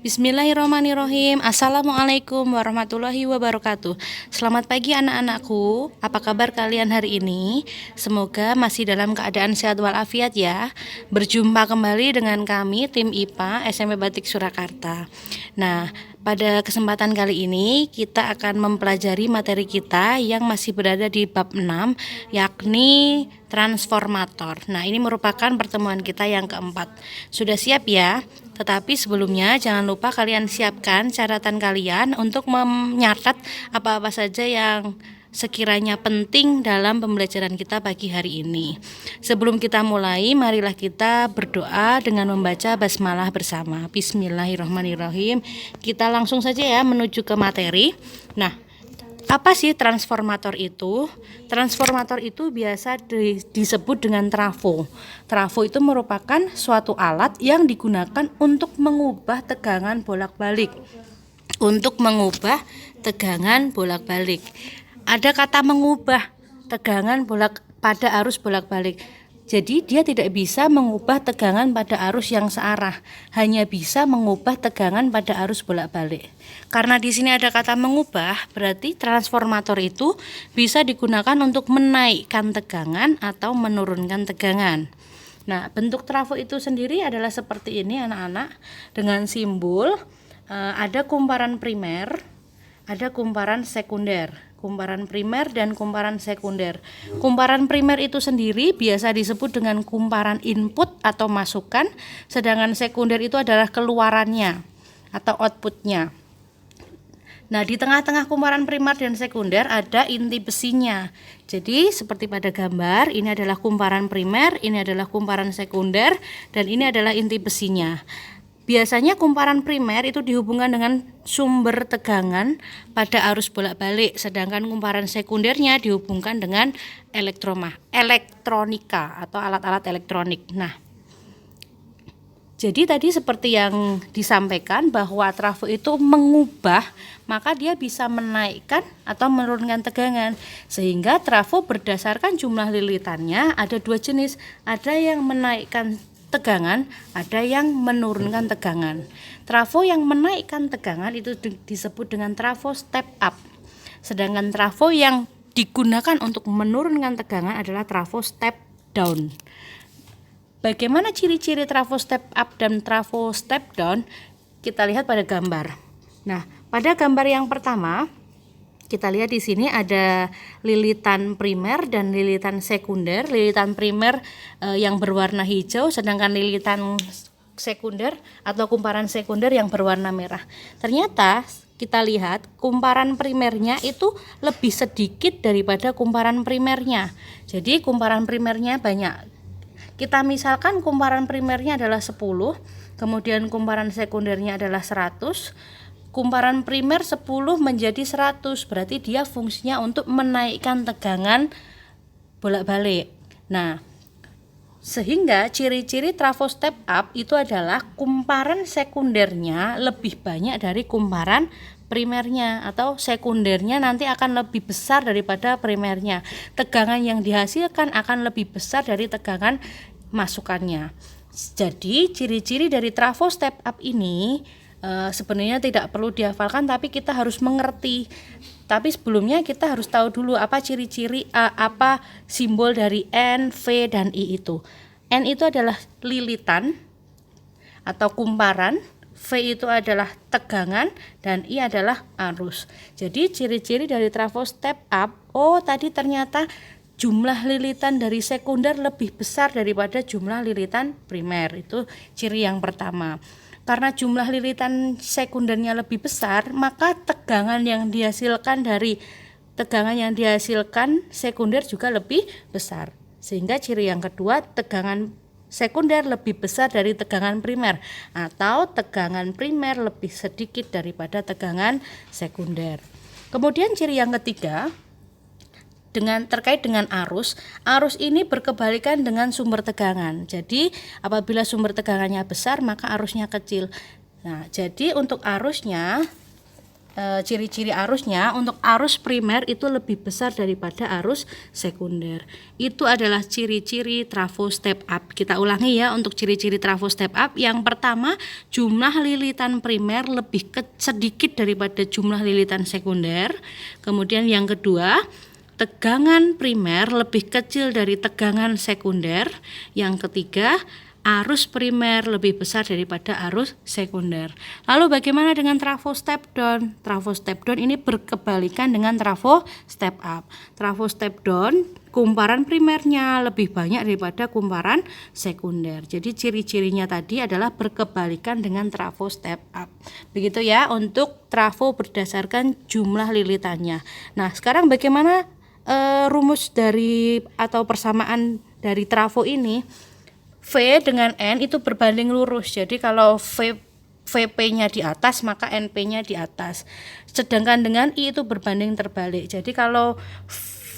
Bismillahirrahmanirrahim. Assalamualaikum warahmatullahi wabarakatuh. Selamat pagi anak-anakku. Apa kabar kalian hari ini? Semoga masih dalam keadaan sehat walafiat ya. Berjumpa kembali dengan kami tim IPA SMP Batik Surakarta. Nah, pada kesempatan kali ini kita akan mempelajari materi kita yang masih berada di bab 6, yakni transformator. Nah, ini merupakan pertemuan kita yang keempat. Sudah siap ya? Tetapi sebelumnya jangan lupa kalian siapkan catatan kalian untuk menyatat apa-apa saja yang sekiranya penting dalam pembelajaran kita pagi hari ini. Sebelum kita mulai, marilah kita berdoa dengan membaca basmalah bersama. Bismillahirrahmanirrahim. Kita langsung saja ya menuju ke materi. Nah, apa sih transformator itu? Transformator itu biasa disebut dengan trafo. Trafo itu merupakan suatu alat yang digunakan untuk mengubah tegangan bolak-balik. Ada kata mengubah tegangan pada arus bolak-balik. Jadi dia tidak bisa mengubah tegangan pada arus yang searah, hanya bisa mengubah tegangan pada arus bolak-balik. Karena di sini ada kata mengubah, berarti transformator itu bisa digunakan untuk menaikkan tegangan atau menurunkan tegangan. Nah, bentuk trafo itu sendiri adalah seperti ini anak-anak, dengan simbol ada kumparan primer, ada kumparan sekunder. Kumparan primer dan kumparan sekunder. Kumparan primer itu sendiri biasa disebut dengan kumparan input atau masukan, sedangkan sekunder itu adalah keluarannya atau outputnya. Nah, di tengah-tengah kumparan primer dan sekunder ada inti besinya. Jadi seperti pada gambar, ini adalah kumparan primer, ini adalah kumparan sekunder, dan ini adalah inti besinya. Biasanya kumparan primer itu dihubungkan dengan sumber tegangan pada arus bolak-balik, sedangkan kumparan sekundernya dihubungkan dengan elektronika atau alat-alat elektronik. Nah, jadi tadi seperti yang disampaikan bahwa trafo itu mengubah, maka dia bisa menaikkan atau menurunkan tegangan. Sehingga trafo berdasarkan jumlah lilitannya ada dua jenis, ada yang menaikkan tegangan, ada yang menurunkan tegangan. Trafo yang menaikkan tegangan itu disebut dengan trafo step up. Sedangkan trafo yang digunakan untuk menurunkan tegangan adalah trafo step down. Bagaimana ciri-ciri trafo step up dan trafo step down? Kita lihat pada gambar. Nah, pada gambar yang pertama kita lihat di sini ada lilitan primer dan lilitan sekunder. Lilitan primer yang berwarna hijau, sedangkan lilitan sekunder atau kumparan sekunder yang berwarna merah. Ternyata kita lihat kumparan primernya itu lebih sedikit daripada kumparan primernya. Jadi kumparan primernya banyak. Kita misalkan kumparan primernya adalah 10, kemudian kumparan sekundernya adalah 100. Kumparan primer 10 menjadi 100, berarti dia fungsinya untuk menaikkan tegangan bolak-balik. Nah, sehingga ciri-ciri trafo step up itu adalah kumparan sekundernya lebih banyak dari kumparan primernya, atau sekundernya nanti akan lebih besar daripada primernya. Tegangan yang dihasilkan akan lebih besar dari tegangan masukannya. Jadi ciri-ciri dari trafo step up ini sebenarnya tidak perlu dihafalkan, tapi kita harus mengerti. Tapi sebelumnya kita harus tahu dulu apa ciri-ciri, apa simbol dari N, V, dan I itu. N itu adalah lilitan atau kumparan, V itu adalah tegangan, dan I adalah arus. Jadi ciri-ciri dari trafo step up, tadi ternyata jumlah lilitan dari sekunder lebih besar daripada jumlah lilitan primer. Itu ciri yang pertama. Karena jumlah lilitan sekundernya lebih besar, maka tegangan yang dihasilkan sekunder juga lebih besar. Sehingga ciri yang kedua, tegangan sekunder lebih besar dari tegangan primer, atau tegangan primer lebih sedikit daripada tegangan sekunder. Kemudian ciri yang ketiga, terkait dengan arus ini berkebalikan dengan sumber tegangan. Jadi apabila sumber tegangannya besar, maka arusnya kecil. Nah, jadi untuk arusnya ciri-ciri arusnya, untuk arus primer itu lebih besar daripada arus sekunder. Itu adalah ciri-ciri trafo step up. Kita ulangi ya untuk ciri-ciri trafo step up. Yang pertama, jumlah lilitan primer lebih sedikit daripada jumlah lilitan sekunder. Kemudian yang kedua, tegangan primer lebih kecil dari tegangan sekunder. Yang ketiga, arus primer lebih besar daripada arus sekunder. Lalu bagaimana dengan trafo step down? Trafo step down ini berkebalikan dengan trafo step up. Trafo step down, kumparan primernya lebih banyak daripada kumparan sekunder. Jadi ciri-cirinya tadi adalah berkebalikan dengan trafo step up. Begitu ya untuk trafo berdasarkan jumlah lilitannya. Nah, sekarang bagaimana rumus dari atau persamaan dari trafo ini? V dengan N itu berbanding lurus. Jadi kalau VP-nya di atas maka NP-nya di atas. Sedangkan dengan I itu berbanding terbalik. Jadi kalau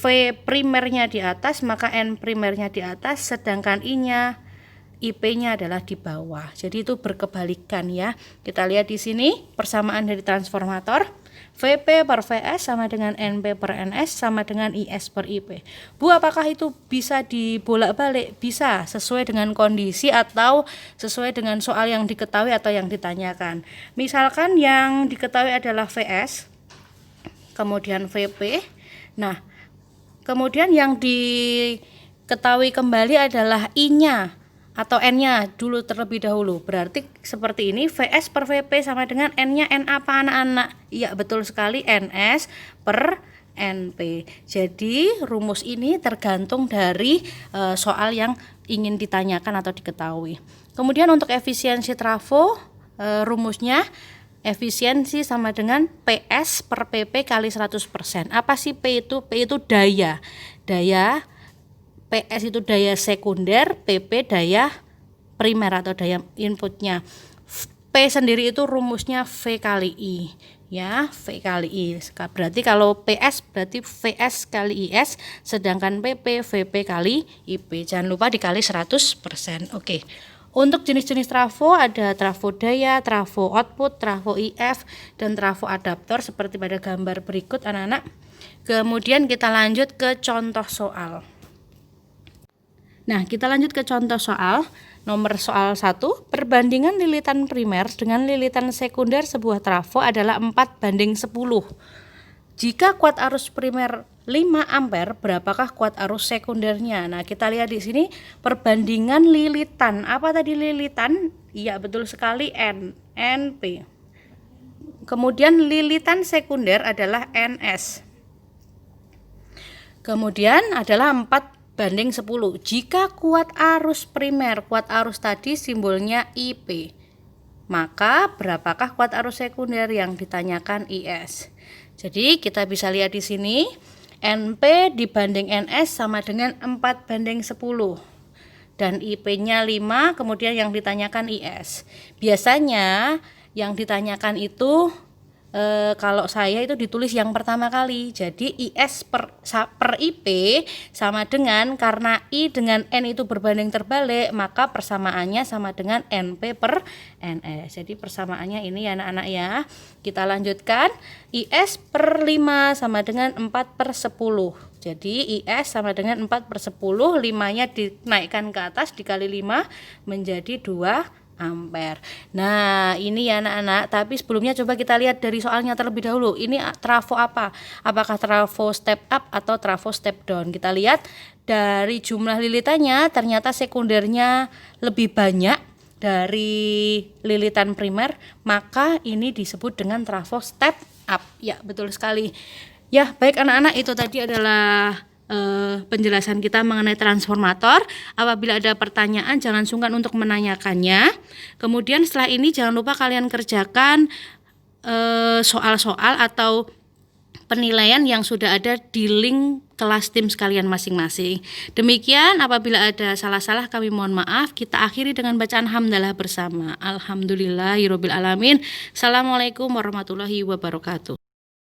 V primernya di atas maka N primernya di atas, sedangkan I-nya IP-nya adalah di bawah. Jadi itu berkebalikan ya. Kita lihat di sini persamaan dari transformator. VP per VS sama dengan NP per NS sama dengan IS per IP. Bu, apakah itu bisa dibolak-balik? Bisa, sesuai dengan kondisi atau sesuai dengan soal yang diketahui atau yang ditanyakan. Misalkan yang diketahui adalah VS, kemudian VP. Nah, kemudian yang diketahui kembali adalah I-nya atau N-nya dulu terlebih dahulu. Berarti seperti ini, VS per VP sama dengan N-nya N apa anak-anak? Iya, betul sekali, NS per NP. Jadi rumus ini tergantung dari soal yang ingin ditanyakan atau diketahui. Kemudian untuk efisiensi trafo, rumusnya efisiensi sama dengan PS per PP kali 100%. Apa sih P itu? P itu daya. PS itu daya sekunder, PP daya primer atau daya inputnya. P sendiri itu rumusnya V kali I ya, V kali I. Berarti kalau PS berarti VS kali IS, sedangkan PP VP kali IP. Jangan lupa dikali 100%. Oke. Untuk jenis-jenis trafo ada trafo daya, trafo output, trafo IF, dan trafo adaptor seperti pada gambar berikut anak-anak. Kemudian kita lanjut ke contoh soal. Nah, kita lanjut ke contoh soal. Nomor soal 1, perbandingan lilitan primer dengan lilitan sekunder sebuah trafo adalah 4:10. Jika kuat arus primer 5 ampere, berapakah kuat arus sekundernya? Nah, kita lihat di sini perbandingan lilitan. Apa tadi lilitan? Iya, betul sekali, NP. Kemudian lilitan sekunder adalah NS. Kemudian adalah 4:10. Jika kuat arus primer, kuat arus tadi simbolnya IP, maka berapakah kuat arus sekunder? Yang ditanyakan IS. Jadi kita bisa lihat di sini NP dibanding NS sama dengan 4:10 dan IP-nya 5, kemudian yang ditanyakan IS. Biasanya yang ditanyakan itu kalau saya itu ditulis yang pertama kali. Jadi IS per IP sama dengan, karena I dengan N itu berbanding terbalik, maka persamaannya sama dengan NP per NS. Jadi persamaannya ini ya anak-anak ya. Kita lanjutkan. IS per 5 sama dengan 4/10. Jadi IS sama dengan 4/10, 5-nya dinaikkan ke atas dikali 5 menjadi 2 ampere. Nah, ini ya anak-anak, tapi sebelumnya coba kita lihat dari soalnya terlebih dahulu. Ini trafo apa? Apakah trafo step up atau trafo step down? Kita lihat dari jumlah lilitannya, ternyata sekundernya lebih banyak dari lilitan primer, maka ini disebut dengan trafo step up. Ya, betul sekali. Ya, baik anak-anak, itu tadi adalah penjelasan kita mengenai transformator. Apabila ada pertanyaan jangan sungkan untuk menanyakannya. Kemudian setelah ini jangan lupa kalian kerjakan soal-soal atau penilaian yang sudah ada di link kelas tim sekalian masing-masing. Demikian, apabila ada salah-salah kami mohon maaf. Kita akhiri dengan bacaan hamdalah bersama. Alhamdulillahirabbil alamin. Assalamualaikum warahmatullahi wabarakatuh.